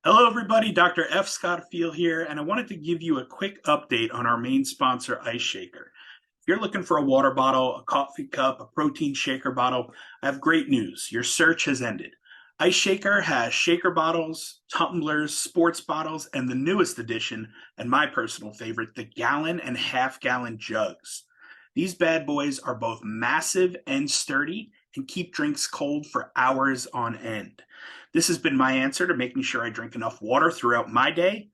Hello, everybody. Dr. F Scott Feil here, and I wanted to give you a quick update on our main sponsor, Ice Shaker. If you're looking for a water bottle, a coffee cup, a protein shaker bottle, I have great news. Your search has ended. Ice Shaker has shaker bottles, tumblers, sports bottles, and the newest addition, and my personal favorite, the gallon and half-gallon jugs. These bad boys are both massive and sturdy and keep drinks cold for hours on end. This has been my answer to making sure I drink enough water throughout my day.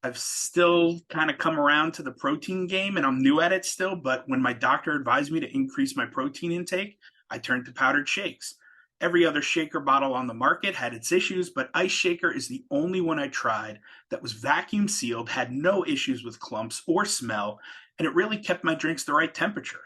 I've still kind of come around to the protein game and I'm new at it still, but when my doctor advised me to increase my protein intake, I turned to powdered shakes. Every other shaker bottle on the market had its issues, but Ice Shaker is the only one I tried that was vacuum sealed, had no issues with clumps or smell, and it really kept my drinks the right temperature.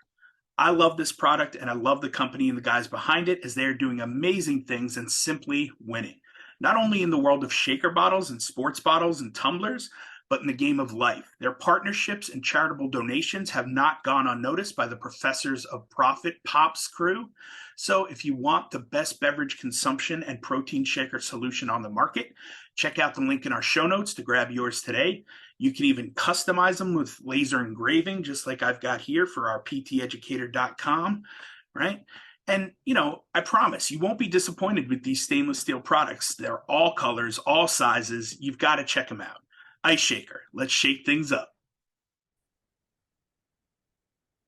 I love this product and I love the company and the guys behind it as they are doing amazing things and simply winning. Not only in the world of shaker bottles and sports bottles and tumblers, but in the game of life. Their partnerships and charitable donations have not gone unnoticed by the Professors of Profit Pops crew. So if you want the best beverage consumption and protein shaker solution on the market, check out the link in our show notes to grab yours today. You can even customize them with laser engraving, just like I've got here for our pteducator.com, right? And, I promise you won't be disappointed with these stainless steel products. They're all colors, all sizes. You've got to check them out. Ice Shaker, let's shake things up.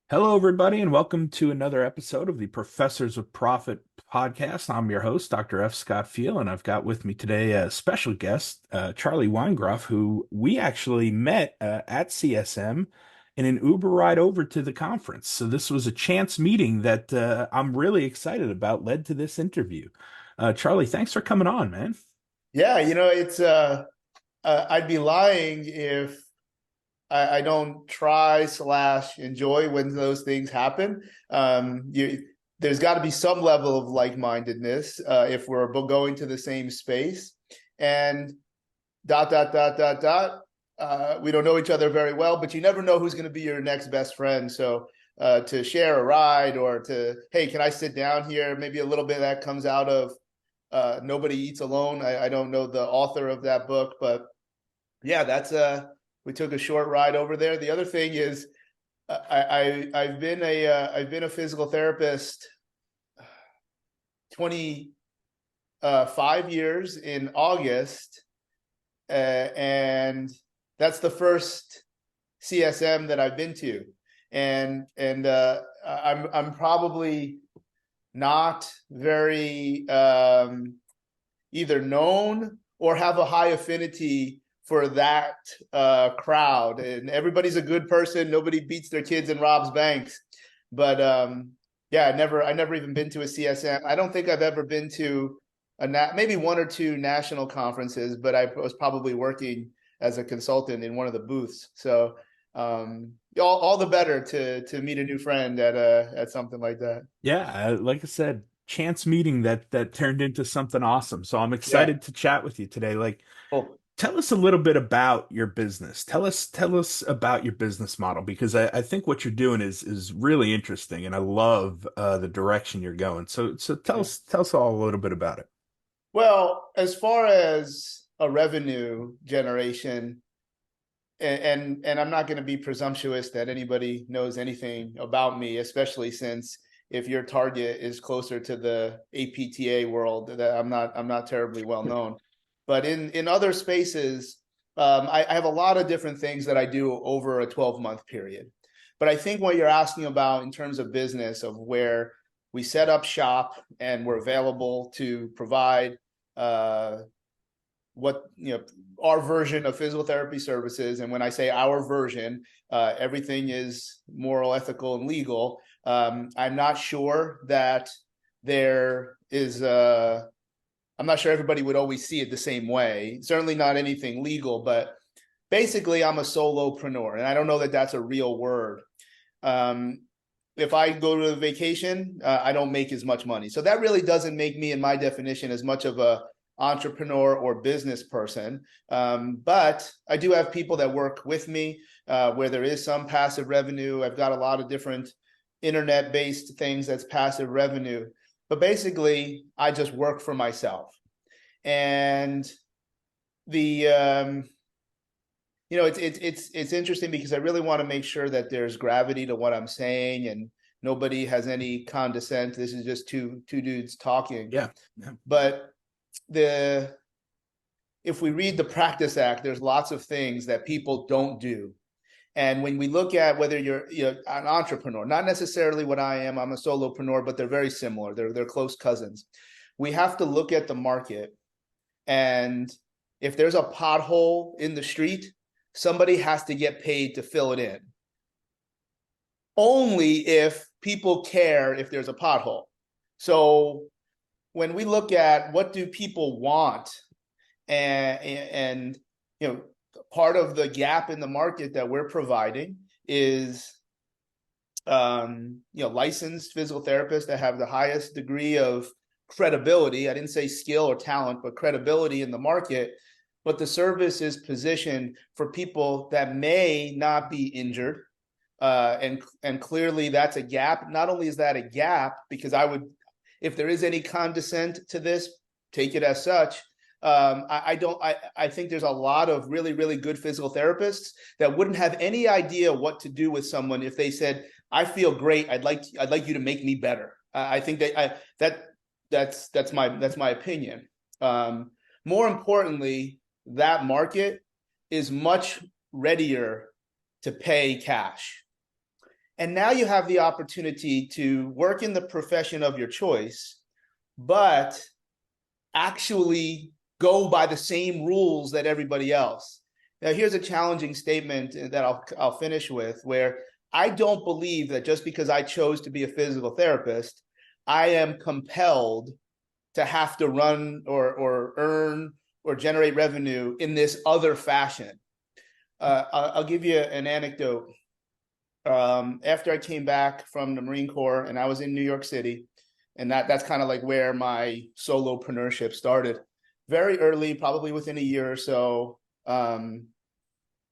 Hello, everybody, and welcome to another episode of the Professors of Profit podcast. I'm your host, Dr. F Scott Feil, and I've got with me today a special guest, Charlie Weingroff, who we actually met at CSM in an Uber ride over to the conference. So this was a chance meeting that I'm really excited about, led to this interview. Charlie, thanks for coming on, man. Yeah, it's I'd be lying if I don't try/enjoy when those things happen. There's got to be some level of like-mindedness if we're going to the same space. And ... we don't know each other very well, but you never know who's going to be your next best friend. So to share a ride or to, hey, can I sit down here? Maybe a little bit of that comes out of Nobody Eats Alone. I don't know the author of that book, but yeah, we took a short ride over there. The other thing is I've been a physical therapist 25 years in August, and that's the first CSM that I've been to, and I'm probably not very either known or have a high affinity for that crowd. And everybody's a good person. Nobody beats their kids and robs banks. But yeah, I never even been to a CSM. I don't think I've ever been to maybe one or two national conferences, but I was probably working as a consultant in one of the booths. So all the better to meet a new friend at something like that. Yeah, like I said, chance meeting that turned into something awesome. So I'm Yeah. excited to chat with you today. Cool. Tell us a little bit about your business. Tell us about your business model because I think what you're doing is really interesting, and I love the direction you're going. So tell us all a little bit about it. Well, as far as a revenue generation, and I'm not going to be presumptuous that anybody knows anything about me, especially since if your target is closer to the APTA world, that I'm not terribly well known. But in other spaces, I have a lot of different things that I do over a 12-month period. But I think what you're asking about in terms of business, of where we set up shop and we're available to provide our version of physical therapy services. And when I say our version, everything is moral, ethical, and legal. I'm not sure that there is I'm not sure everybody would always see it the same way. Certainly not anything legal, but basically I'm a solopreneur, and I don't know that that's a real word. If I go to a vacation, I don't make as much money. So that really doesn't make me, in my definition, as much of a entrepreneur or business person. But I do have people that work with me where there is some passive revenue. I've got a lot of different internet-based things that's passive revenue. But basically, I just work for myself. And the it's interesting because I really want to make sure that there's gravity to what I'm saying and nobody has any condescent. This is just two dudes talking. Yeah. But if we read the Practice Act, there's lots of things that people don't do. And when we look at whether you're an entrepreneur, not necessarily what I am, I'm a solopreneur, but they're very similar. They're close cousins. We have to look at the market, and if there's a pothole in the street, somebody has to get paid to fill it in. Only if people care if there's a pothole. So when we look at what do people want, and part of the gap in the market that we're providing is licensed physical therapists that have the highest degree of credibility. I didn't say skill or talent, but credibility in the market. But the service is positioned for people that may not be injured. And clearly that's a gap. Not only is that a gap, because if there is any condescent to this, take it as such. I think there's a lot of really, really good physical therapists that wouldn't have any idea what to do with someone if they said, I feel great. I'd like you to make me better. I think that's my opinion. More importantly, that market is much readier to pay cash. And now you have the opportunity to work in the profession of your choice, but actually go by the same rules that everybody else. Now, here's a challenging statement that I'll finish with, where I don't believe that just because I chose to be a physical therapist, I am compelled to have to run or earn or generate revenue in this other fashion. I'll give you an anecdote. After I came back from the Marine Corps and I was in New York City, and that's kind of like where my solopreneurship started. Very early, probably within a year or so,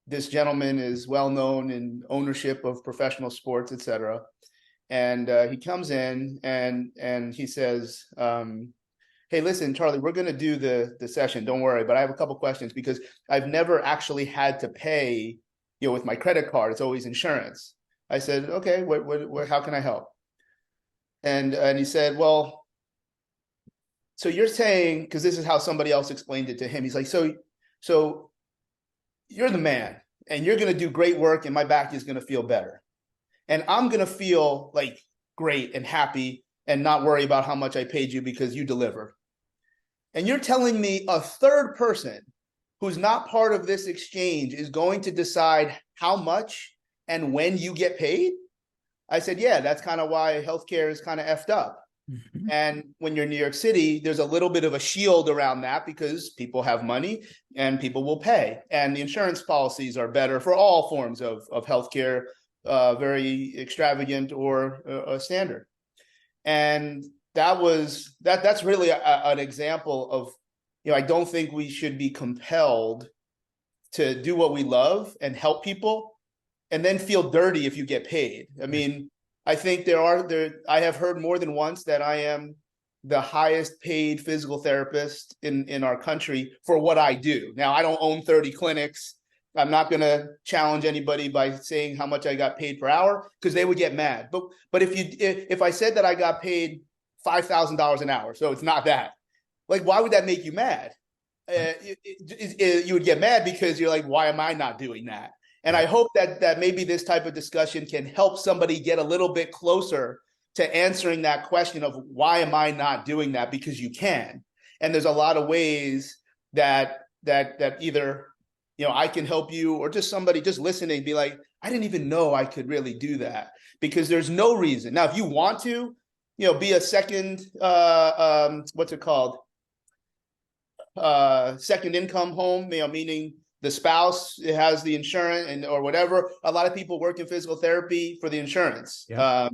this gentleman is well known in ownership of professional sports, etc. And he comes in and he says, hey, listen, Charlie, we're going to do the session. Don't worry, but I have a couple questions because I've never actually had to pay, with my credit card. It's always insurance. I said, okay, how can I help? And he said, well, so you're saying, because this is how somebody else explained it to him. He's like, so you're the man and you're going to do great work and my back is going to feel better. And I'm going to feel like great and happy and not worry about how much I paid you because you delivered. And you're telling me a third person who's not part of this exchange is going to decide how much and when you get paid? I said, yeah, that's kind of why healthcare is kind of effed up. Mm-hmm. And when you're in New York City, there's a little bit of a shield around that because people have money and people will pay. And the insurance policies are better for all forms of healthcare, very extravagant or standard. And that's really an example of, I don't think we should be compelled to do what we love and help people and then feel dirty if you get paid. I mean, I think I have heard more than once that I am the highest paid physical therapist in our country for what I do. Now, I don't own 30 clinics. I'm not going to challenge anybody by saying how much I got paid per hour because they would get mad. But if I said that I got paid $5,000 an hour, so it's not that, like, why would that make you mad? You would get mad because you're like, why am I not doing that? And I hope that maybe this type of discussion can help somebody get a little bit closer to answering that question of why am I not doing that? Because you can. And there's a lot of ways that either, I can help you or just somebody just listening be like, I didn't even know I could really do that because there's no reason. Now, if you want to, be a second, what's it called? Second income home, meaning the spouse has the insurance or whatever. A lot of people work in physical therapy for the insurance. Yeah.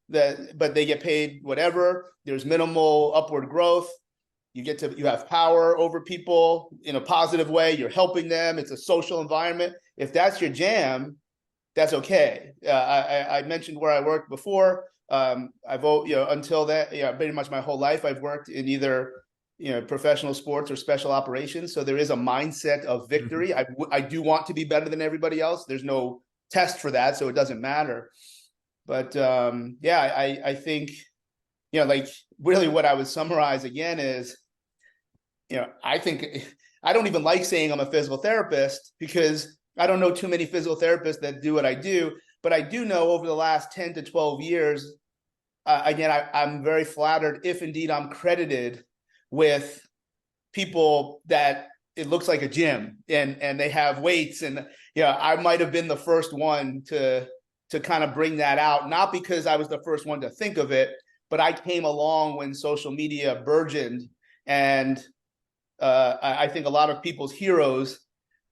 But they get paid whatever. There's minimal upward growth. You have power over people in a positive way. You're helping them. It's a social environment. If that's your jam, that's okay. I mentioned where I worked before. Until that, pretty much my whole life, I've worked in either professional sports or special operations. So there is a mindset of victory. I do want to be better than everybody else. There's no test for that, so it doesn't matter. But I think, like really what I would summarize again is, I think I don't even like saying I'm a physical therapist because I don't know too many physical therapists that do what I do. But I do know over the last 10 to 12 years, again, I'm very flattered if indeed I'm credited with people that it looks like a gym and they have weights. And I might have been the first one to kind of bring that out, not because I was the first one to think of it, but I came along when social media burgeoned. And I think a lot of people's heroes,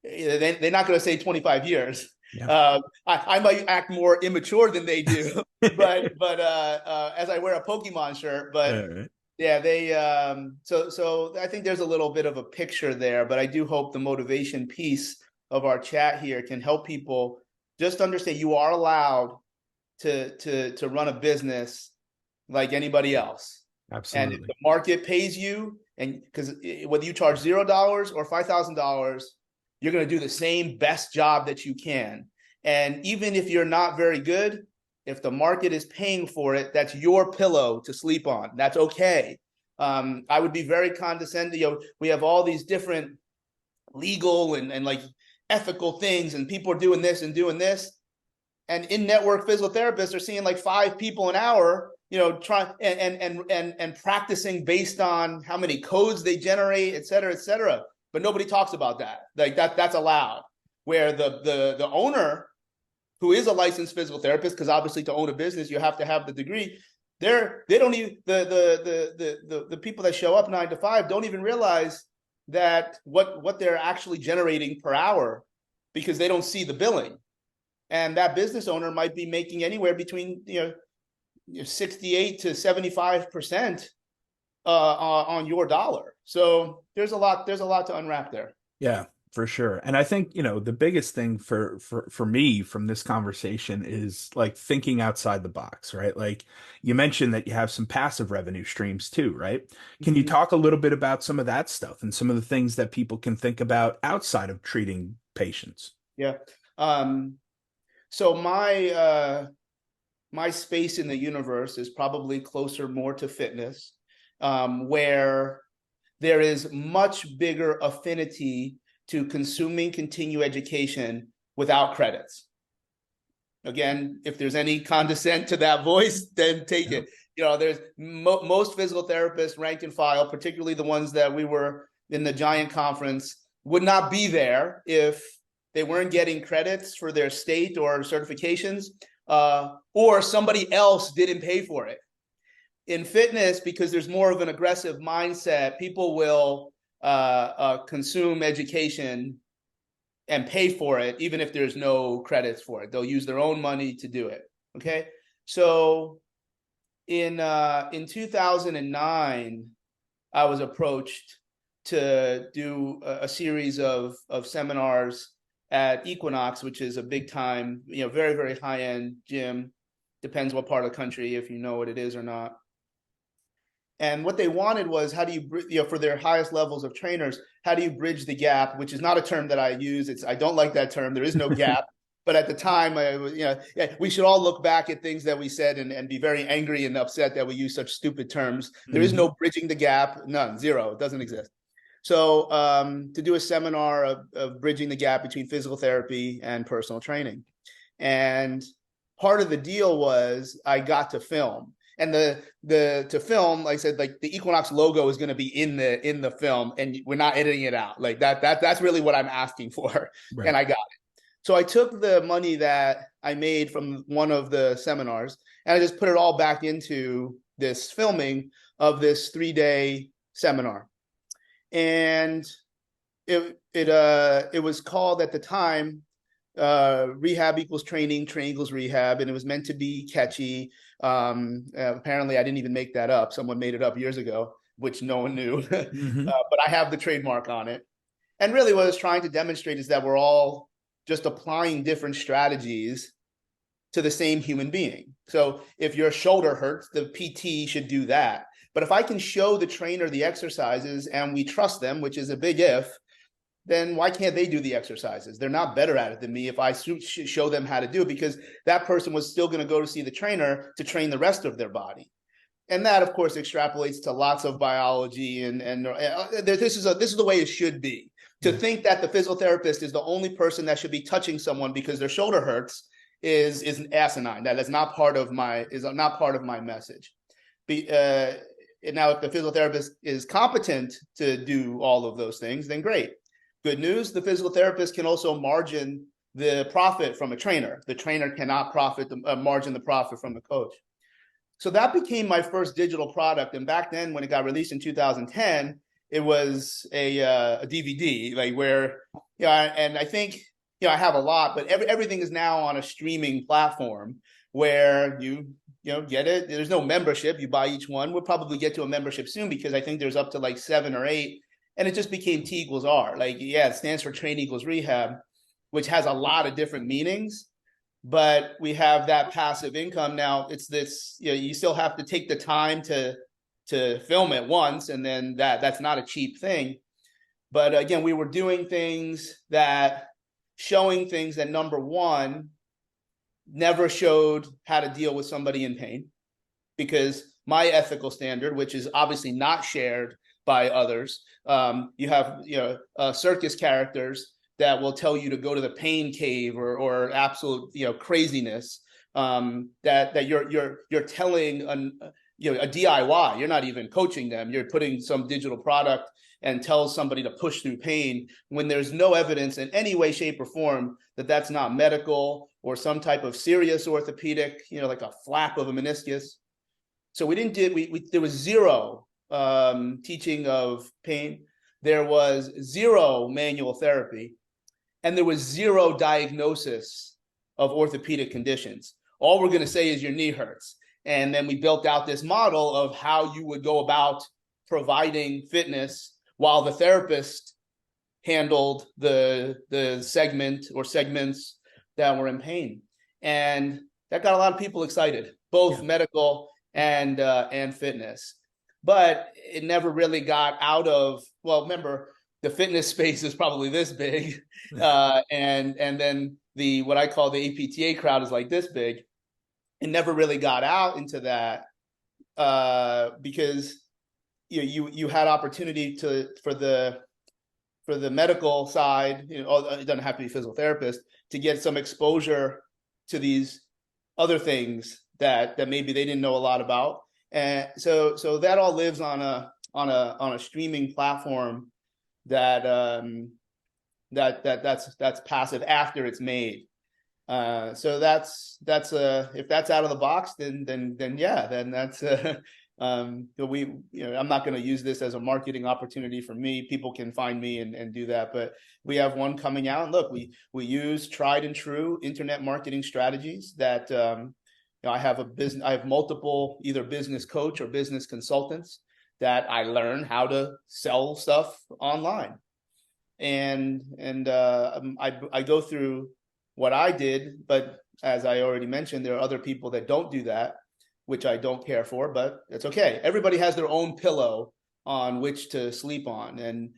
they're not going to say 25 years. Yeah. I might act more immature than they do, but as I wear a Pokemon shirt, but right. Yeah, they so I think there's a little bit of a picture there, but I do hope the motivation piece of our chat here can help people just understand you are allowed to run a business like anybody else. Absolutely. And if the market pays you, and because whether you charge $0 or $5,000, you're going to do the same best job that you can. And even if you're not very good, if the market is paying for it, that's your pillow to sleep on. That's okay. I would be very condescending. We have all these different legal and like ethical things, and people are doing this and doing this. And in-network physical therapists are seeing like 5 people an hour, trying and practicing based on how many codes they generate, et cetera, et cetera. But nobody talks about that. Like that's allowed. Where the owner, who is a licensed physical therapist, because obviously to own a business you have to have the degree. They don't even the people that show up 9 to 5 don't even realize that what they're actually generating per hour, because they don't see the billing. And that business owner might be making anywhere between 68 to 75% on your dollar. So there's a lot to unwrap there. Yeah, for sure. And I think, the biggest thing for me from this conversation is like thinking outside the box, right? Like you mentioned that you have some passive revenue streams too, right? Can you talk a little bit about some of that stuff and some of the things that people can think about outside of treating patients? Yeah. So my space in the universe is probably closer more to fitness, where there is much bigger affinity to consuming continuing education without credits. Again, if there's any condescent to that voice, then take it. There's most physical therapists rank and file, particularly the ones that we were in the giant conference, would not be there if they weren't getting credits for their state or certifications, or somebody else didn't pay for it. In fitness, because there's more of an aggressive mindset, people will consume education and pay for it, even if there's no credits for it. They'll use their own money to do it. Okay. So in 2009, I was approached to do a series of seminars at Equinox, which is a big time, very, very high end gym. Depends what part of the country, if you know what it is or not. And what they wanted was, how do you, for their highest levels of trainers, how do you bridge the gap, which is not a term that I use. I don't like that term. There is no gap. But at the time, we should all look back at things that we said and be very angry and upset that we use such stupid terms. There is no bridging the gap. None. Zero. It doesn't exist. So to do a seminar of bridging the gap between physical therapy and personal training. And part of the deal was I got to film. And to film, like I said, like the Equinox logo is going to be in the film, and we're not editing it out. Like that's really what I'm asking for. Right. And I got it. So I took the money that I made from one of the seminars and I just put it all back into this filming of this 3-day seminar. And it was called at the time Rehab Equals Training, Training Equals Rehab, and it was meant to be catchy. Apparently I didn't even make that up. Someone made it up years ago, which no one knew. But I have the trademark on it. And really what I was trying to demonstrate is that we're all just applying different strategies to the same human being. So if your shoulder hurts, the PT should do that. But if I can show the trainer the exercises and we trust them, which is a big if, then why can't they do the exercises? They're not better at it than me if I show them how to do it, because that person was still going to go to see the trainer to train the rest of their body. And that, of course, extrapolates to lots of biology, and this is the way it should be. To think that the physical therapist is the only person that should be touching someone because their shoulder hurts is asinine. That is not part of my message. Now, if the physical therapist is competent to do all of those things, then great. Good news: the physical therapist can also margin the profit from a trainer. The trainer cannot margin the profit from the coach. So that became my first digital product. And back then, when it got released in 2010, it was a DVD, like where, and I think, I have a lot, but everything is now on a streaming platform where you get it. There's no membership. You buy each one. We'll probably get to a membership soon, because I think there's up to like 7 or 8. And it just became T equals R. Like, it stands for train equals rehab, which has a lot of different meanings. But we have that passive income now. It's this, you still have to take the time to film it once, and then that's not a cheap thing. But again, we were doing showing things that, number one, never showed how to deal with somebody in pain, because my ethical standard, which is obviously not shared by others, you have circus characters that will tell you to go to the pain cave or absolute craziness, that you're telling a DIY. You're not even coaching them. You're putting some digital product and tell somebody to push through pain, when there's no evidence in any way, shape, or form that that's not medical or some type of serious orthopedic, like a flap of a meniscus. So there was zero teaching of pain. There was zero manual therapy, and there was zero diagnosis of orthopedic conditions. All we're going to say is your knee hurts. And then we built out this model of how you would go about providing fitness while the therapist handled the segment or segments that were in pain. And that got a lot of people excited, both medical and fitness. But it never really got out of, remember, the fitness space is probably this big. And then what I call the APTA crowd is like this big. It never really got out into that because you had opportunity for the medical side, it doesn't have to be physical therapist, to get some exposure to these other things that maybe they didn't know a lot about. And so that all lives on a streaming platform that's passive after it's made. So that's if that's out of the box, then that's I'm not going to use this as a marketing opportunity for me. People can find me and do that, but we have one coming out. And look, we use tried and true internet marketing strategies that I have multiple either business coach or business consultants that I learn how to sell stuff online, and I go through what I did, but as I already mentioned, there are other people that don't do that, which I don't care for, but it's okay. Everybody has their own pillow on which to sleep on, and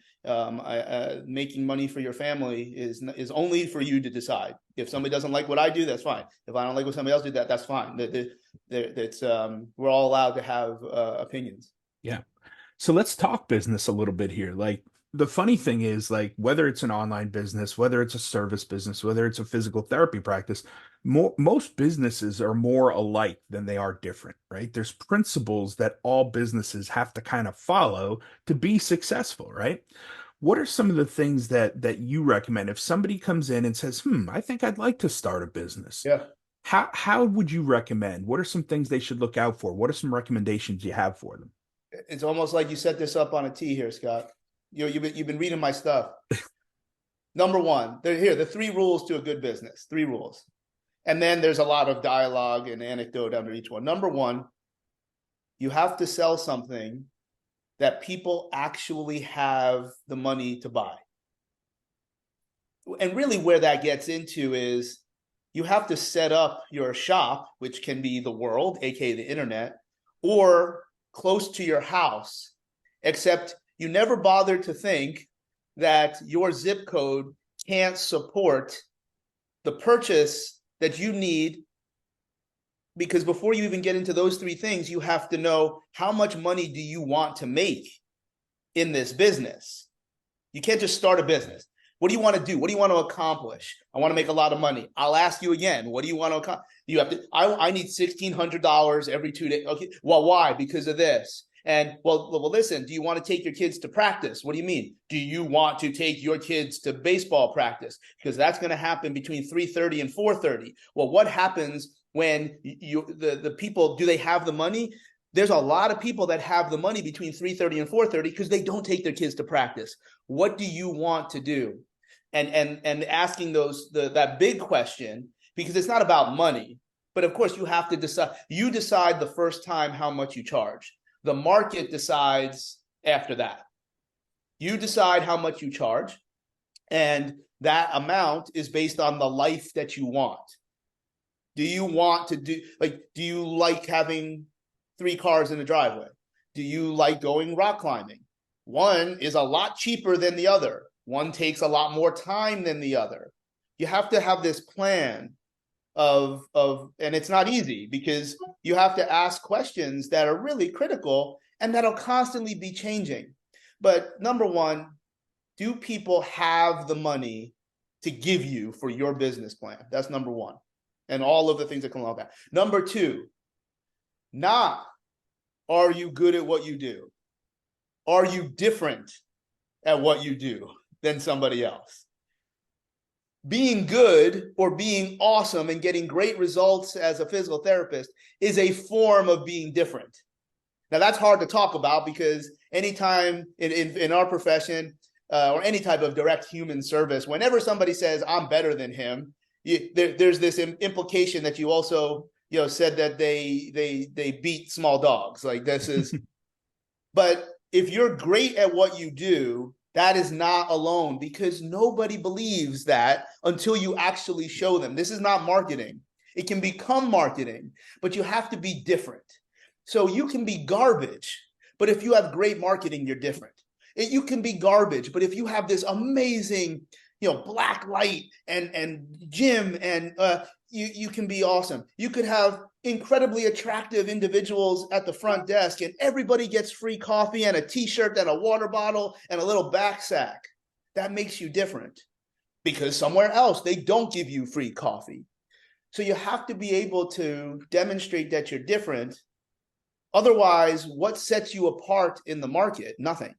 making money for your family is only for you to decide. If somebody doesn't like what I do, that's fine. If I don't like what somebody else do, that's fine. We're all allowed to have opinions. Yeah. So let's talk business a little bit here. Like, the funny thing is, like, whether it's an online business, whether it's a service business, whether it's a physical therapy practice, most businesses are more alike than they are different, right? There's principles that all businesses have to kind of follow to be successful, right? What are some of the things that you recommend if somebody comes in and says, I think I'd like to start a business? Yeah. How would you recommend? What are some things they should look out for? What are some recommendations you have for them? It's almost like you set this up on a tee here, Scott. You've been reading my stuff. Number one, the 3 rules to a good business. 3 rules. And then there's a lot of dialogue and anecdote under each one. Number one, you have to sell something that people actually have the money to buy. And really where that gets into is you have to set up your shop, which can be the world, aka the internet, or close to your house, except you never bothered to think that your zip code can't support the purchase that you need. Because before you even get into those three things, you have to know, how much money do you want to make in this business? You can't just start a business. What do you want to do? What do you want to accomplish? I want to make a lot of money. I'll ask you again, what do you want to accomplish? You have to, I need $1,600 every 2 days. Okay, well, why? Because of this. And well, listen, do you want to take your kids to practice? What do you mean? Do you want to take your kids to baseball practice? Because that's going to happen between 3:30 and 4:30. Well, what happens when the people, do they have the money? There's a lot of people that have the money between 3:30 and 4:30 because they don't take their kids to practice. What do you want to do? And asking that big question, because it's not about money, but of course you have to decide. You decide the first time how much you charge. The market decides after that. You decide how much you charge, and that amount is based on the life that you want. Do you want to do you like having 3 cars in the driveway? Do you like going rock climbing? One is a lot cheaper than the other. One takes a lot more time than the other. You have to have this plan of and it's not easy, because you have to ask questions that are really critical and that'll constantly be changing. But number one, do people have the money to give you for your business plan? That's number one. And all of the things that come along with that. Number two, not are you good at what you do? Are you different at what you do than somebody else? Being good or being awesome and getting great results as a physical therapist is a form of being different. Now, that's hard to talk about, because anytime in our profession or any type of direct human service, whenever somebody says, I'm better than him, there's this implication that you also said that they beat small dogs. Like, this is, but if you're great at what you do, that is not alone, because nobody believes that until you actually show them. This is not marketing. It can become marketing, but you have to be different. So you can be garbage, but if you have great marketing, you're different. You can be garbage, but if you have this amazing, black light and gym, and you can be awesome. You could have incredibly attractive individuals at the front desk, and everybody gets free coffee and a t-shirt and a water bottle and a little backsack. That makes you different, because somewhere else they don't give you free coffee. So you have to be able to demonstrate that you're different. Otherwise, what sets you apart in the market? Nothing.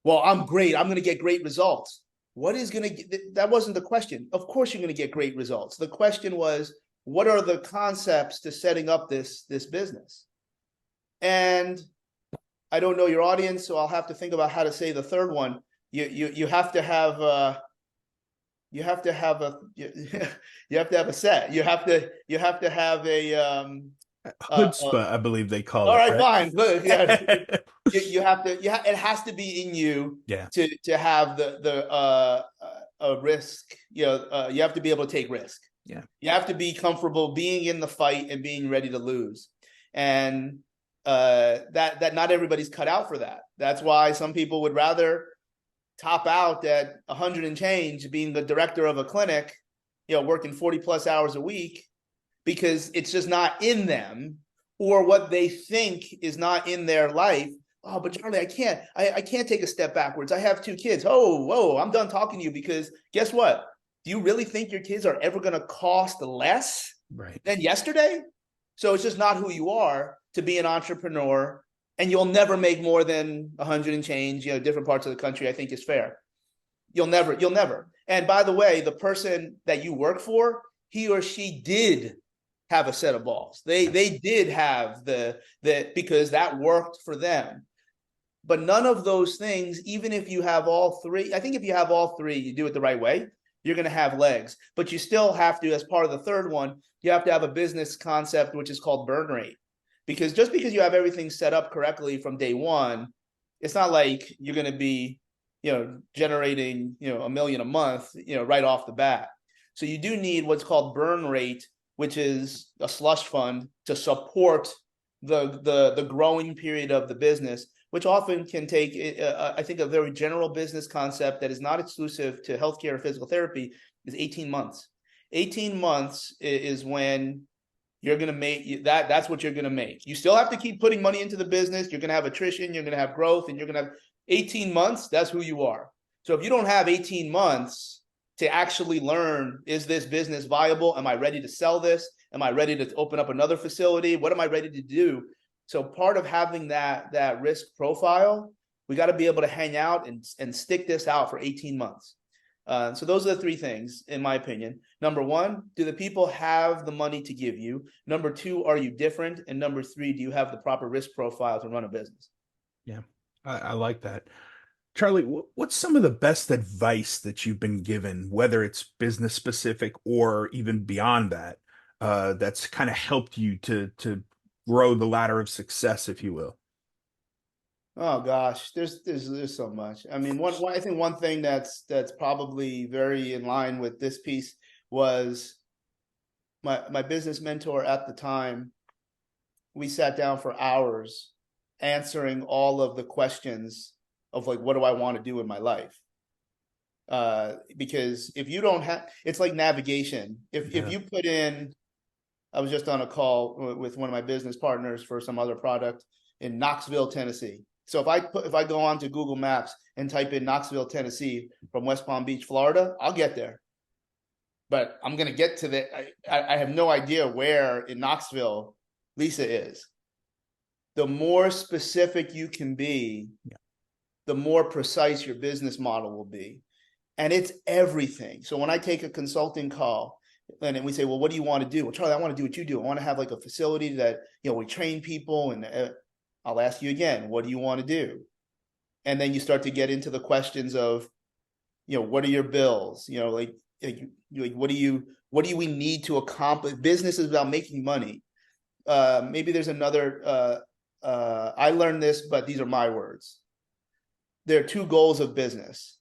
Well, I'm great. I'm going to get great results. That wasn't the question. Of course you're going to get great results. The question was, what are the concepts to setting up this business? And I don't know your audience, so I'll have to think about how to say the third one. You have to have a set. You have to have a chutzpah, I believe they call it. All right, fine. Look, yeah. It has to be in you to have the risk. You have to be able to take risk. Yeah. You have to be comfortable being in the fight and being ready to lose. And that not everybody's cut out for that. That's why some people would rather top out at 100 and change, being the director of a clinic, working 40 plus hours a week, because it's just not in them, or what they think is not in their life. Oh, but Charlie, I can't take a step backwards. I have 2 kids. Oh, whoa, I'm done talking to you, because guess what? Do you really think your kids are ever going to cost less than yesterday? So it's just not who you are to be an entrepreneur, and you'll never make more than 100 and change, different parts of the country, I think is fair. You'll never. And by the way, the person that you work for, he or she did have a set of balls. They did have because that worked for them. But none of those things, even if you have all 3, I think if you have all 3, you do it the right way, you're going to have legs. But you still have to, as part of the third one, you have to have a business concept, which is called burn rate. Because just because you have everything set up correctly from day one, it's not like you're going to be, generating, $1 million a month, right off the bat. So you do need what's called burn rate, which is a slush fund to support the growing period of the business, which often can take, I think, a very general business concept that is not exclusive to healthcare or physical therapy is 18 months. 18 months is when you're going to make that's what you're going to make. You still have to keep putting money into the business. You're going to have attrition, you're going to have growth, and you're going to have 18 months. That's who you are. So if you don't have 18 months to actually learn, is this business viable? Am I ready to sell this? Am I ready to open up another facility? What am I ready to do? So part of having that risk profile, we got to be able to hang out and stick this out for 18 months. So those are the three things, in my opinion. Number one, do the people have the money to give you? Number two, are you different? And number three, do you have the proper risk profile to run a business? Yeah, I like that. Charlie, what's some of the best advice that you've been given, whether it's business specific or even beyond that, that's kind of helped you to grow the ladder of success, if you will? Oh gosh, there's so much. I mean, I think one thing that's probably very in line with this piece was my business mentor at the time. We sat down for hours answering all of the questions of like, what do I want to do in my life? Because if you don't have, it's like navigation. If you put in, I was just on a call with one of my business partners for some other product in Knoxville, Tennessee. So if I go on to Google Maps and type in Knoxville, Tennessee from West Palm Beach, Florida, I'll get there. But I'm going to get to I have no idea where in Knoxville Lisa is. The more specific you can be, the more precise your business model will be. And it's everything. So when I take a consulting call and we say, well, what do you want to do? Well, Charlie, I want to do what you do. I want to have like a facility that, we train people, and I'll ask you again, what do you want to do? And then you start to get into the questions of, what are your bills? Like what do we need to accomplish? Business is about making money. Maybe there's another, I learned this, but these are my words. There are two goals of business.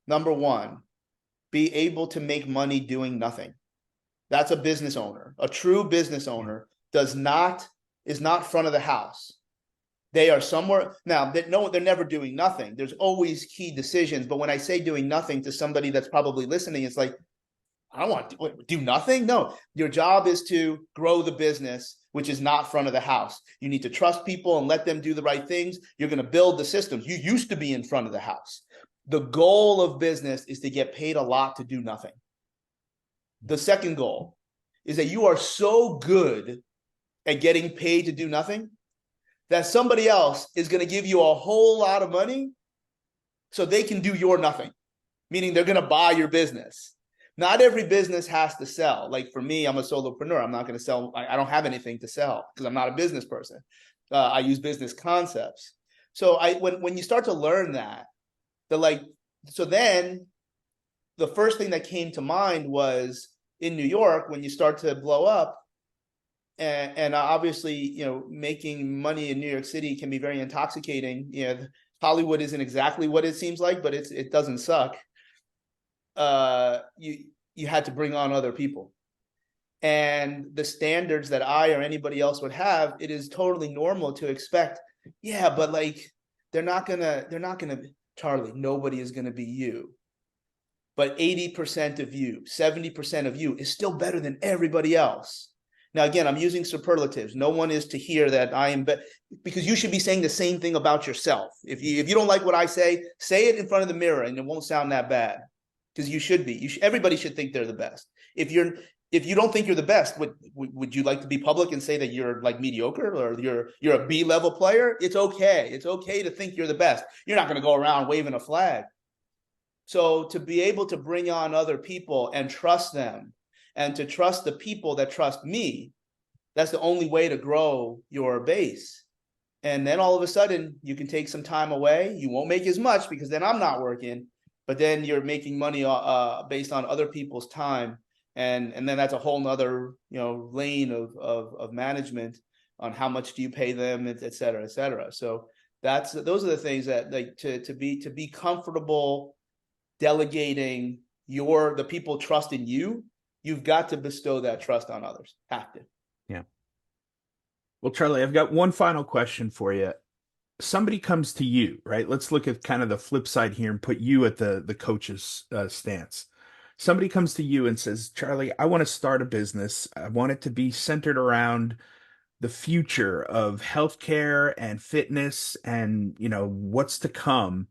Number one, be able to make money doing nothing. That's a business owner. A true business owner is not front of the house. They are somewhere now that they're never doing nothing. There's always key decisions. But when I say doing nothing to somebody that's probably listening, it's like, I don't want to do nothing. No, your job is to grow the business, which is not front of the house. You need to trust people and let them do the right things. You're going to build the systems. You used to be in front of the house. The goal of business is to get paid a lot to do nothing. The second goal is that you are so good at getting paid to do nothing that somebody else is going to give you a whole lot of money so they can do your nothing, meaning they're going to buy your business. Not every business has to sell. Like for me, I'm a solopreneur. I'm not going to sell. I don't have anything to sell because I'm not a business person. I use business concepts. So when you start to learn that, so then the first thing that came to mind was in New York, when you start to blow up, and obviously, making money in New York City can be very intoxicating. Hollywood isn't exactly what it seems like, but it doesn't suck. You had to bring on other people, and the standards that I or anybody else would have, it is totally normal to expect. Yeah, but like they're not gonna. Charlie, nobody is gonna be you. But 80% of you, 70% of you is still better than everybody else. Now, again, I'm using superlatives. No one is to hear that I am because you should be saying the same thing about yourself. If you don't like what I say it in front of the mirror, and it won't sound that bad. Because you should be. Everybody should think they're the best. If you don't think you're the best, would you like to be public and say that you're like mediocre or you're a B-level player? It's okay. It's okay to think you're the best. You're not going to go around waving a flag. So to be able to bring on other people and trust them, and to trust the people that trust me, that's the only way to grow your base. And then all of a sudden, you can take some time away. You won't make as much because then I'm not working, but then you're making money based on other people's time. And then that's a whole nother lane of management on how much do you pay them, et cetera, et cetera. So those are the things that like to be comfortable delegating the people trust in you. You've got to bestow that trust on others. Have to. Yeah. Well, Charlie, I've got one final question for you. Somebody comes to you, right? Let's look at kind of the flip side here and put you at the coach's stance. Somebody comes to you and says, Charlie, I want to start a business. I want it to be centered around the future of healthcare and fitness and, what's to come.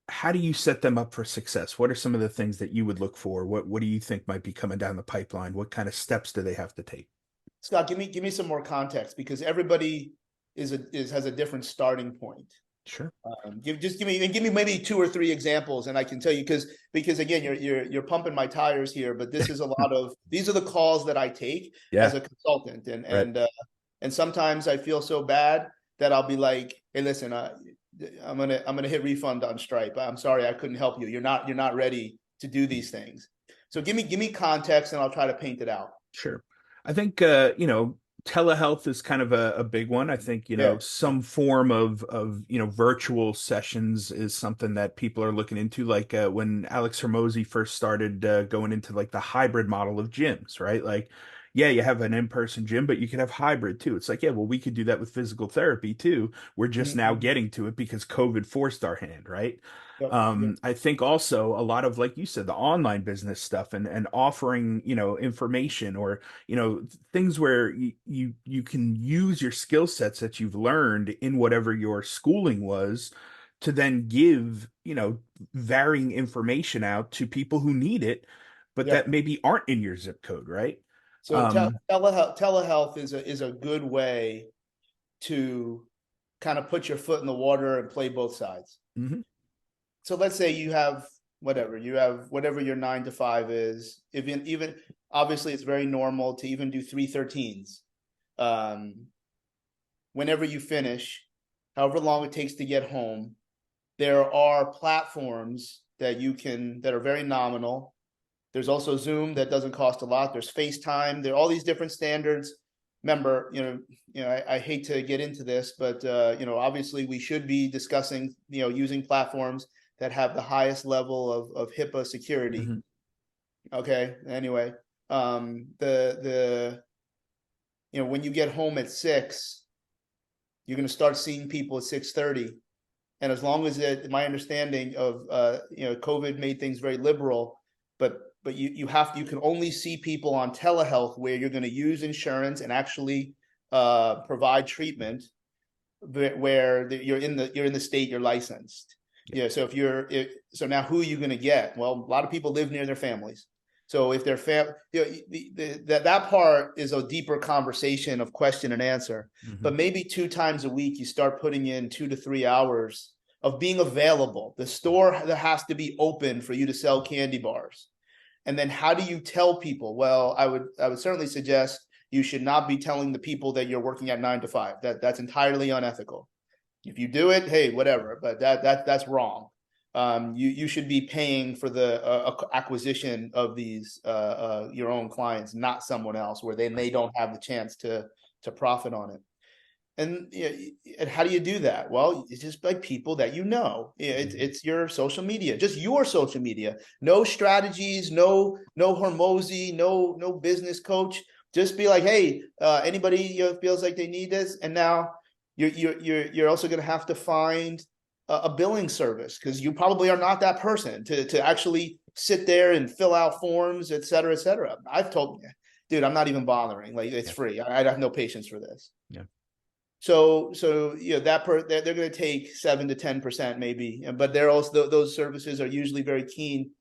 How do you set them up for success? What are some of the things that you would look for? What do you think might be coming down the pipeline? What kind of steps do they have to take? Scott, give me some more context, because everybody has a different starting point. Sure. Give me maybe 2 or 3 examples, and I can tell you, because again, you're pumping my tires here, but this is these are the calls that I take as a consultant, and sometimes I feel so bad that I'll be like, hey, listen, I'm gonna hit refund on Stripe. I'm sorry, I couldn't help you. You're not ready to do these things. So give me context, and I'll try to paint it out. Sure. I think telehealth is kind of a big one. I think, some form of virtual sessions is something that people are looking into. Like when Alex Hermosi first started going into like the hybrid model of gyms, right? Like, yeah, you have an in-person gym, but you can have hybrid too. It's like, yeah, well, we could do that with physical therapy too. We're just now getting to it because COVID forced our hand, right? Yep. I think also a lot of, like you said, the online business stuff and offering, information or, things where you can use your skill sets that you've learned in whatever your schooling was to then give, varying information out to people who need it, but Yep. that maybe aren't in your zip code, right? So telehealth is a good way to kind of put your foot in the water and play both sides. Mm-hmm. So let's say you have whatever your 9 to 5 is. Even obviously, it's very normal to even do 313s. Whenever you finish, however long it takes to get home, there are platforms that are very nominal. There's also Zoom that doesn't cost a lot. There's FaceTime. There are all these different standards. Remember, I hate to get into this, but obviously we should be discussing, using platforms that have the highest level of HIPAA security. Mm-hmm. Okay. Anyway, when you get home at 6, you're going to start seeing people at 6:30, and as long as my understanding of COVID made things very liberal, but you can only see people on telehealth where you're going to use insurance and actually provide treatment where you're in the state you're licensed. Yeah. So so now who are you going to get? Well, a lot of people live near their families. So if their that part is a deeper conversation of question and answer. Mm-hmm. But maybe 2 times a week you start putting in 2 to 3 hours of being available. The store that has to be open for you to sell candy bars. And then how do you tell people? Well, I would certainly suggest you should not be telling the people that you're working at 9 to 5. That's entirely unethical. If you do it, hey, whatever, but that's wrong. You should be paying for the acquisition of these your own clients, not someone else, where they don't have the chance to profit on it. And how do you do that? Well, it's just by people that it's your social media, just your social media. No strategies, no Hormozy, no business coach. Just be like, hey, anybody feels like they need this, and now you're also going to have to find a billing service, because you probably are not that person to actually sit there and fill out forms, et cetera, et cetera. I've told you, dude, I'm not even bothering. Like, it's free. I have no patience for this. Yeah. So they're going to take 7 to 10% maybe, but they're also, those services are usually very keen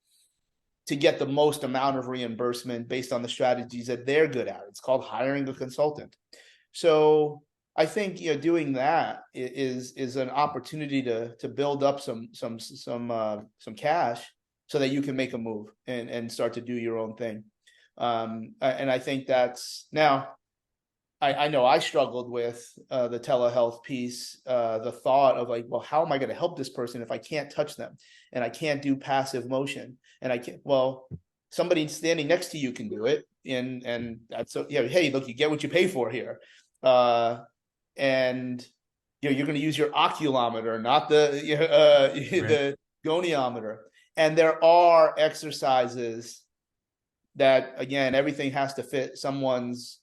to get the most amount of reimbursement based on the strategies that they're good at. It's called hiring a consultant. So I think doing that is an opportunity to build up some cash so that you can make a move and start to do your own thing. And I think that's now. I know I struggled with the telehealth piece, the thought of like, well, how am I going to help this person if I can't touch them and I can't do passive motion and I can't? Well, somebody standing next to you can do it, and that's hey, look, you get what you pay for here, and you're going to use your oculometer, not the goniometer, and there are exercises that, again, everything has to fit someone's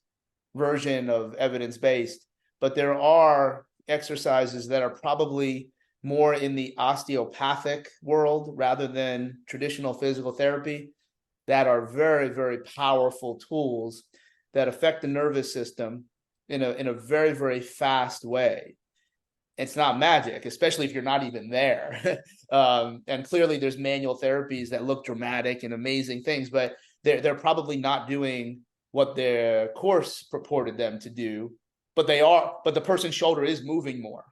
version of evidence-based, but there are exercises that are probably more in the osteopathic world rather than traditional physical therapy that are very, very powerful tools that affect the nervous system in a very, very fast way. It's not magic, especially if you're not even there. And clearly there's manual therapies that look dramatic and amazing things, but they're probably not doing what their course purported them to do, but the person's shoulder is moving more.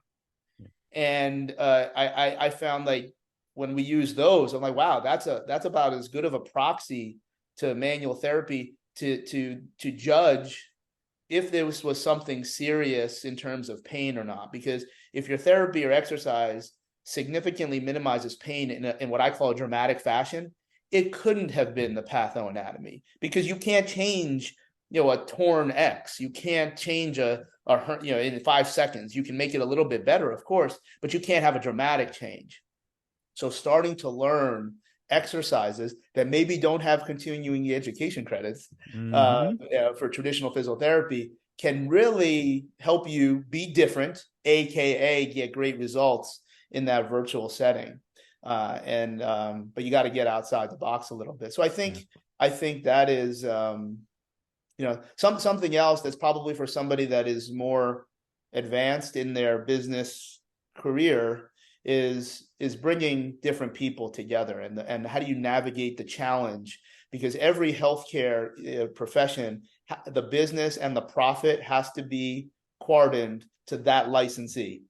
And I found, like, when we use those, I'm like, wow, that's about as good of a proxy to manual therapy to judge if this was something serious in terms of pain or not. Because if your therapy or exercise significantly minimizes pain in what I call a dramatic fashion, it couldn't have been the pathoanatomy, because you can't change, a torn X. You can't change in 5 seconds. You can make it a little bit better, of course, but you can't have a dramatic change. So starting to learn exercises that maybe don't have continuing education credits for traditional physical therapy can really help you be different, aka get great results in that virtual setting. But you got to get outside the box a little bit. So I think that is something else that's probably for somebody that is more advanced in their business career is bringing different people together, and how do you navigate the challenge? Because every healthcare profession, the business and the profit has to be cordoned to that licensee.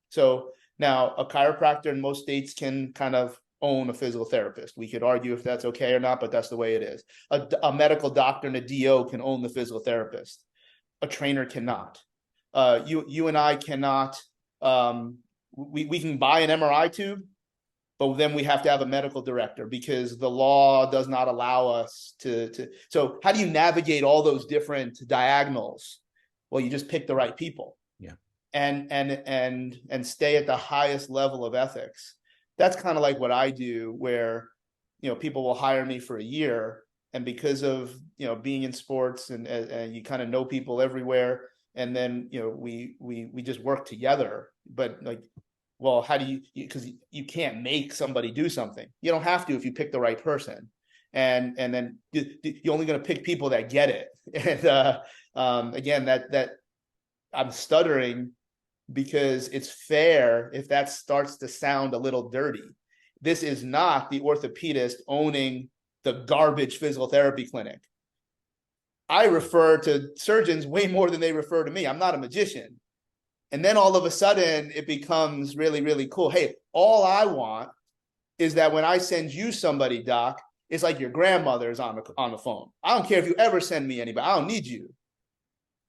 So now a chiropractor in most states can kind of own a physical therapist. We could argue if that's okay or not, but that's the way it is. A medical doctor and a DO can own the physical therapist. A trainer cannot. You and I cannot. We can buy an MRI tube, but then we have to have a medical director because the law does not allow us to. So how do you navigate all those different diagonals? Well, you just pick the right people. Yeah. And stay at the highest level of ethics. That's kind of like what I do, where people will hire me for a year, and because of being in sports and you kind of know people everywhere, and then we just work together. But like, well, how do you, because you can't make somebody do something. You don't have to if you pick the right person, and then you're only going to pick people that get it. And again, that I'm stuttering because it's fair if that starts to sound a little dirty. This is not the orthopedist owning the garbage physical therapy clinic. I refer to surgeons way more than they refer to me. I'm not a magician. And then all of a sudden it becomes really, really cool. Hey, all I want is that when I send you somebody, doc, it's like your grandmother's on the phone. I don't care if you ever send me anybody. I don't need you.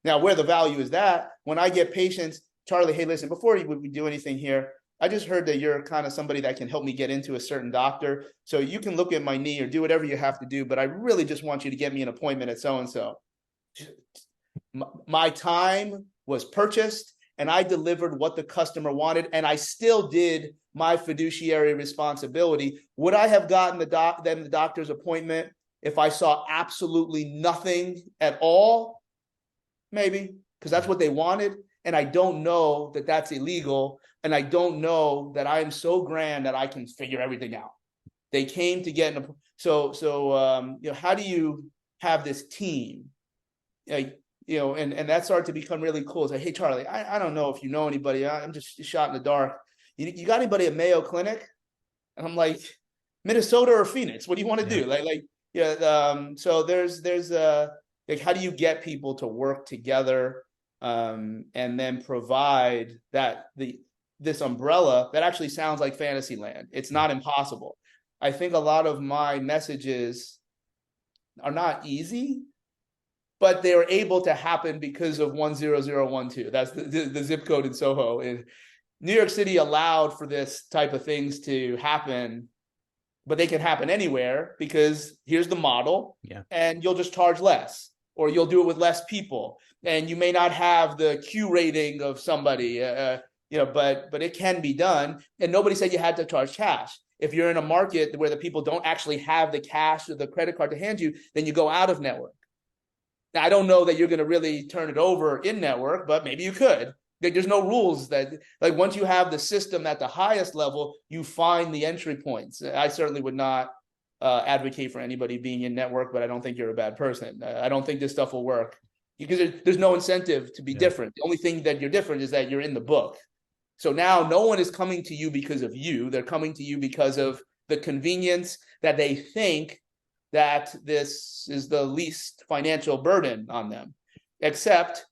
Now, where the value is that, when I get patients, Charlie, hey, listen, before we do anything here, I just heard that you're kind of somebody that can help me get into a certain doctor. So you can look at my knee or do whatever you have to do, but I really just want you to get me an appointment at so-and-so. My time was purchased and I delivered what the customer wanted, and I still did my fiduciary responsibility. Would I have gotten the doctor's appointment if I saw absolutely nothing at all? Maybe, because that's what they wanted. And I don't know that that's illegal. And I don't know that I am so grand that I can figure everything out. They came to get so how do you have this team? And that started to become really cool. It's like, hey, Charlie, I don't know if you know anybody. I'm just shot in the dark. You got anybody at Mayo Clinic? And I'm like, Minnesota or Phoenix? What do you want to do? So there's how do you get people to work together? And then provide this umbrella that actually sounds like fantasy land. It's not impossible. I think a lot of my messages are not easy, but they were able to happen because of 10012. That's the zip code in Soho. And New York City allowed for this type of things to happen, but they can happen anywhere because here's the model, and you'll just charge less. Or you'll do it with less people, and you may not have the Q rating of somebody, but it can be done. And nobody said you had to charge cash. If you're in a market where the people don't actually have the cash or the credit card to hand you, then you go out of network. Now, I don't know that you're going to really turn it over in network, but maybe you could. There's no rules that, like, once you have the system at the highest level, you find the entry points. I certainly would not advocate for anybody being in network, but I don't think you're a bad person. I don't think this stuff will work because there's no incentive to be different. The only thing that you're different is that you're in the book. So now no one is coming to you because of you. They're coming to you because of the convenience that they think that this is the least financial burden on them. Except,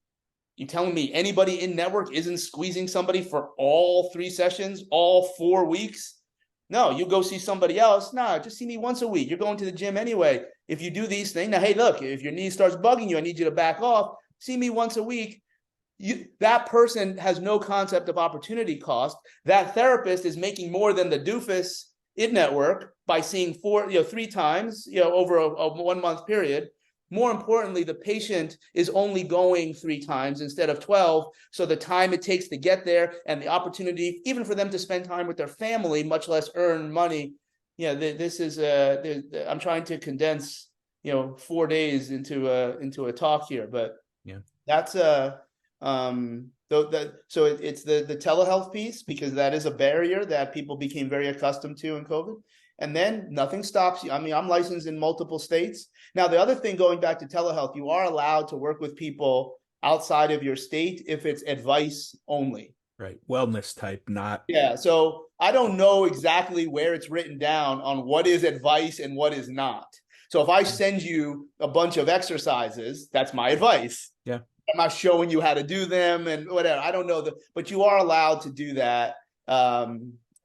you telling me anybody in network isn't squeezing somebody for all 3 sessions, all 4 weeks? No, you go see somebody else. Nah, just see me once a week. You're going to the gym anyway. If you do these things, now, hey, look, if your knee starts bugging you, I need you to back off. See me once a week. That person has no concept of opportunity cost. That therapist is making more than the doofus in network by seeing 3 times, over a 1 month period. More importantly, the patient is only going 3 times instead of 12. So the time it takes to get there and the opportunity, even for them to spend time with their family, much less earn money. This is I'm trying to condense, 4 days into a talk here, but that's so it's the telehealth piece, because that is a barrier that people became very accustomed to in COVID. And then nothing stops you. I mean, I'm licensed in multiple states. Now, the other thing, going back to telehealth, you are allowed to work with people outside of your state if it's advice only. Right. Wellness type, not. Yeah. So I don't know exactly where it's written down on what is advice and what is not. So if I send you a bunch of exercises, that's my advice. Yeah. I'm not showing you how to do them and whatever. I don't know but you are allowed to do that.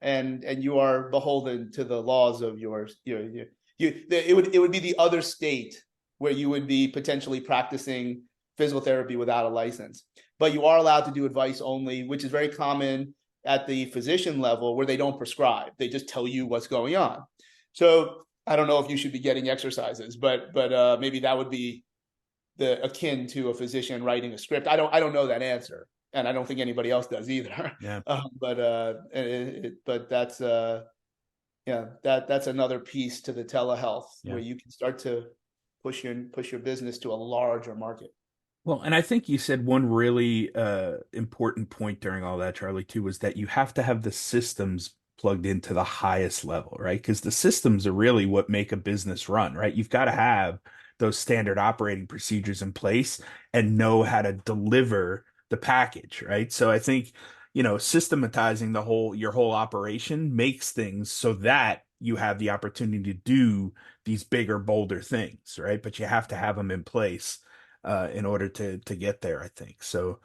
And you are beholden to the laws of yours. It would be the other state where you would be potentially practicing physical therapy without a license. But you are allowed to do advice only, which is very common at the physician level, where they don't prescribe. They just tell you what's going on. So I don't know if you should be getting exercises, but maybe that would be akin to a physician writing a script. I don't know that answer. And I don't think anybody else does either. Yeah. But that's that's another piece to the telehealth where you can start to push your business to a larger market. Well, and I think you said one really important point during all that, Charlie, too, was that you have to have the systems plugged into the highest level, right? Because the systems are really what make a business run, right? You've got to have those standard operating procedures in place and know how to deliver the package, right? So I think, systematizing your whole operation makes things so that you have the opportunity to do these bigger, bolder things, right? But you have to have them in place in order to get there, I think. So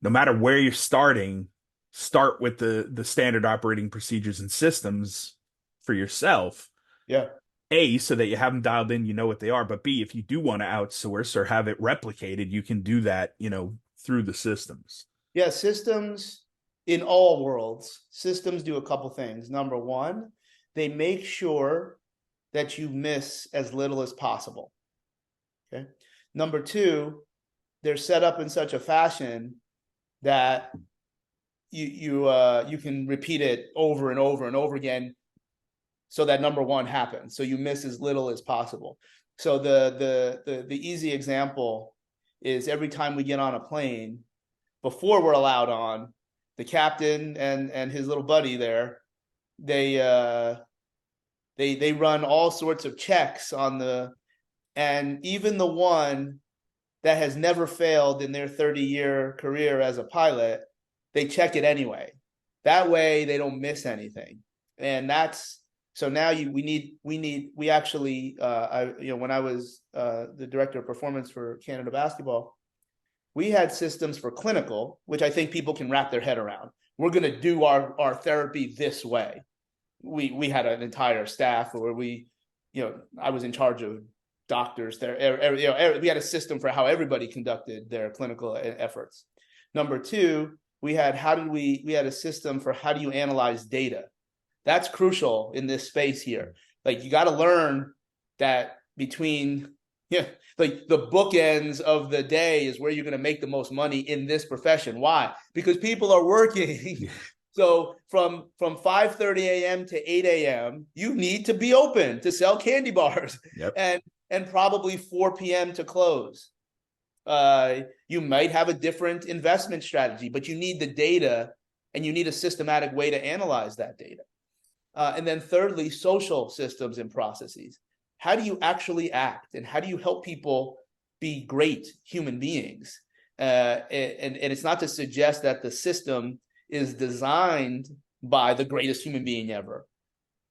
no matter where you're starting, start with the standard operating procedures and systems for yourself. Yeah. A, so that you have them dialed in, you know what they are. But B, if you do want to outsource or have it replicated, you can do that, through the systems. Yeah, systems in all worlds. Systems do a couple things. Number one, they make sure that you miss as little as possible. Okay. Number two, they're set up in such a fashion that you can repeat it over and over and over again, so that number one happens. So you miss as little as possible. So the easy example is every time we get on a plane, before we're allowed on, the captain and his little buddy there, they run all sorts of checks and even the one that has never failed in their 30-year career as a pilot, they check it anyway. That way they don't miss anything. And so now we actually, when I was the director of performance for Canada Basketball, we had systems for clinical, which I think people can wrap their head around. We're going to do our therapy this way. We had an entire staff where I was in charge of doctors there. We had a system for how everybody conducted their clinical efforts. Number two, we had a system for how do you analyze data. That's crucial in this space here. Like, you got to learn that between, like, the bookends of the day is where you're going to make the most money in this profession. Why? Because people are working. So from 5:30 a.m. to 8 a.m., you need to be open to sell candy bars. Yep. and probably 4 p.m. to close. You might have a different investment strategy, but you need the data and you need a systematic way to analyze that data. And then thirdly, social systems and processes. How do you actually act, and how do you help people be great human beings? And it's not to suggest that the system is designed by the greatest human being ever,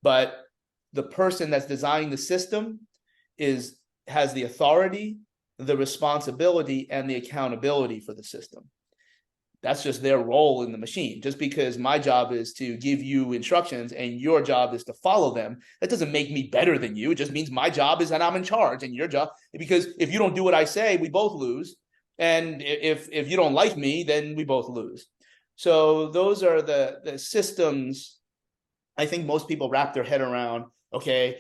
but the person that's designing the system has the authority, the responsibility, and the accountability for the system. That's just their role in the machine. Just because my job is to give you instructions and your job is to follow them, that doesn't make me better than you. It just means my job is that I'm in charge, and your job, because if you don't do what I say, we both lose. And if you don't like me, then we both lose. So those are the systems. I think most people wrap their head around, okay,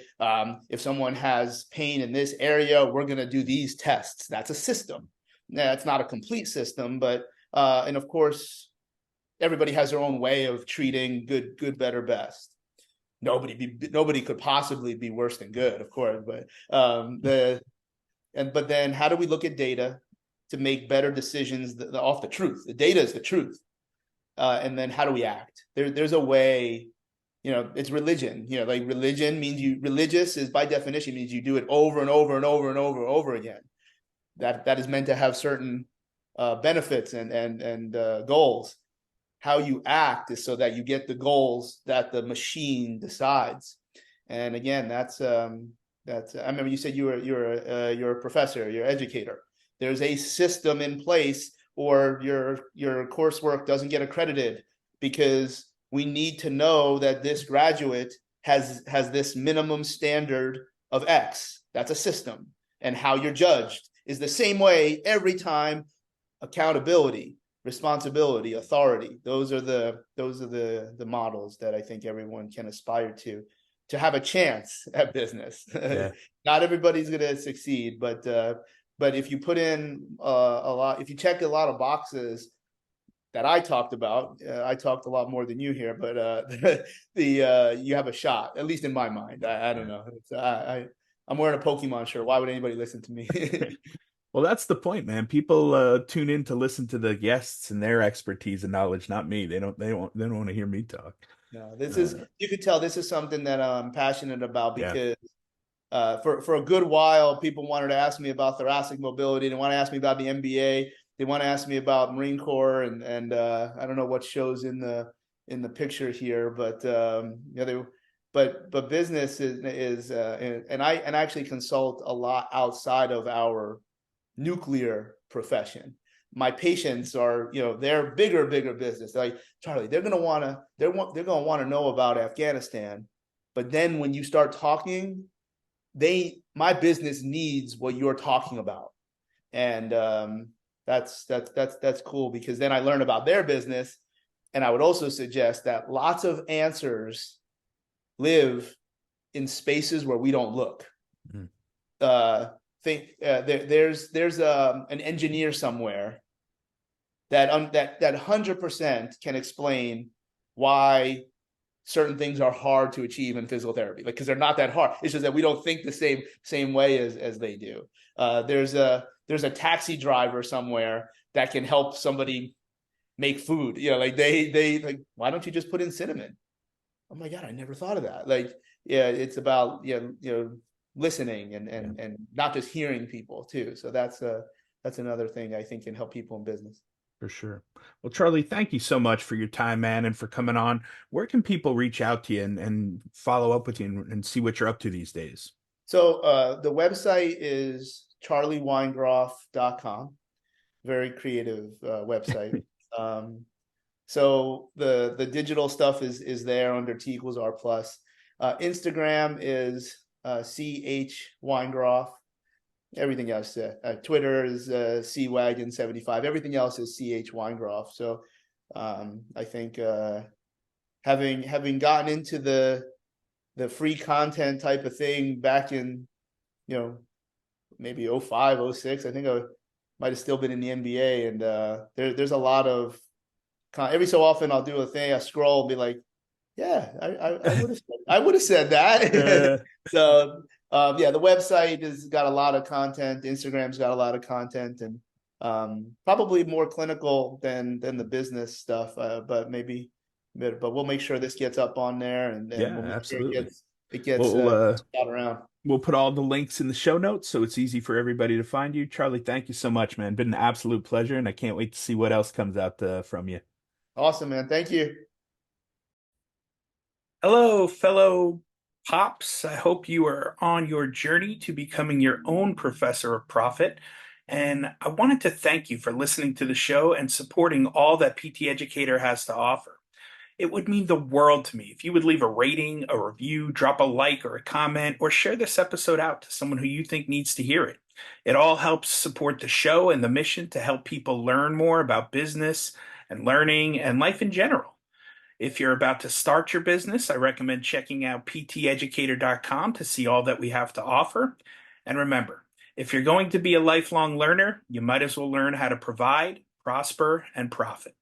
if someone has pain in this area, we're going to do these tests. That's a system. Now, it's not a complete system, but and of course, everybody has their own way of treating good, better, best. Nobody could possibly be worse than good, of course. But but then how do we look at data to make better decisions off the truth? The data is the truth. And then how do we act? There's a way. It's religion. Like religion means religious is by definition means you do it over and over and over and over again. That is meant to have certain benefits and goals. How you act is so that you get the goals that the machine decides. And again, that's I remember you said you're a professor, you're an educator. There's a system in place, or your coursework doesn't get accredited because we need to know that this graduate has this minimum standard of X. That's a system. And how you're judged is the same way every time. Accountability, responsibility, authority. Those are the models that I think everyone can aspire to have a chance at business. Yeah. Not everybody's going to succeed, but if you put in a lot, if you check a lot of boxes that I talked about, I talked a lot more than you here, but you have a shot, at least in my mind. I don't know. I'm wearing a Pokemon shirt. Why would anybody listen to me? Well, that's the point, man. People tune in to listen to the guests and their expertise and knowledge, not me. They don't want to hear me talk. No, you could tell this is something that I'm passionate about, because for a good while, people wanted to ask me about thoracic mobility. They want to ask me about the MBA. They want to ask me about Marine Corps, and I don't know what shows in the picture here, but but business is and I actually consult a lot outside of our nuclear profession. My patients are, they're bigger business. They're like, Charlie, they're gonna want to know about Afghanistan, but then when you start talking, my business needs what you're talking about, and that's cool, because then I learn about their business. And I would also suggest that lots of answers live in spaces where we don't look. Mm-hmm. There's an engineer somewhere that 100% can explain why certain things are hard to achieve in physical therapy, because they're not that hard. It's just that we don't think the same way as they do. There's a taxi driver somewhere that can help somebody make food. Like they like, why don't you just put in cinnamon? Oh my God, I never thought of that. Like, it's about listening and not just hearing people too. So that's another thing I think can help people in business. For sure. Well, Charlie, thank you so much for your time, man, and for coming on. Where can people reach out to you and follow up with you and see what you're up to these days? So the website is charlieweingroff.com. Very creative website. So the digital stuff is there under T = R+. Instagram is CH Weingroff. Everything else, Twitter is CWagon75. Everything else is CH Weingroff. So I think having gotten into the free content type of thing back in maybe 05, 06, I think I might have still been in the NBA, and there's a lot of every so often I'll do a thing, I scroll and be like, yeah, I would have said that. So the website has got a lot of content. Instagram's got a lot of content, and Probably more clinical than the business stuff, but we'll make sure this gets up on there, and Yeah, we'll make sure absolutely. it gets We'll out around. we'll put all the links in the show notes so it's easy for everybody to find you. Charlie, thank you so much, man. Been an absolute pleasure, and I can't wait to see what else comes out from you. Awesome, man. Thank you. Hello, fellow pops. I hope you are on your journey to becoming your own professor of profit. And I wanted to thank you for listening to the show and supporting all that PT Educator has to offer. It would mean the world to me if you would leave a rating, a review, drop a like or a comment, or share this episode out to someone who you think needs to hear it. It all helps support the show and the mission to help people learn more about business and learning and life in general. If you're about to start your business, I recommend checking out pteducator.com to see all that we have to offer. And remember, if you're going to be a lifelong learner, you might as well learn how to provide, prosper, and profit.